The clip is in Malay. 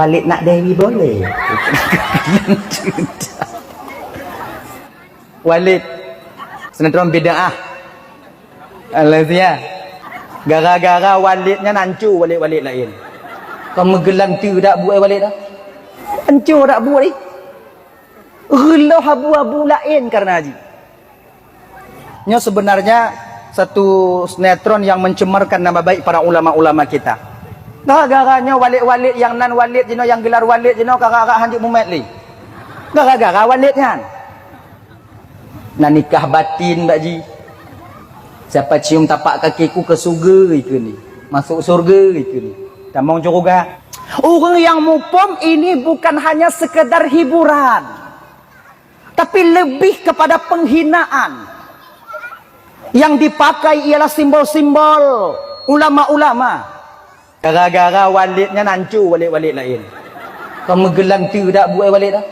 Walid nak Dewi boleh. Walid sinetron bid'ah. Alazia. Gara-gara Walidnya nancu Walid lain. Kau megelang tu dak buat Walid dah. Hancur dak buat ni. Gelah abu-abu lain karena haji. Nya sebenarnya satu sinetron yang mencemarkan nama baik para ulama-ulama kita. Gara-garanya Walid-Walid yang nan Walid jino yang gelar Walid jino gara-gara hanjuk mumet li. Gara-gara Walidnya. Nak nikah batin Mbak Ji. Siapa cium tapak kakiku ke surga itu ni. Masuk surga itu ni. Tamang juga. Orang yang mupom ini bukan hanya sekedar hiburan. Tapi lebih kepada penghinaan. Yang dipakai ialah simbol-simbol ulama-ulama. Gara-gara Walidnya nancu Walid lain. Kau megelang tu dak buat Walid dah.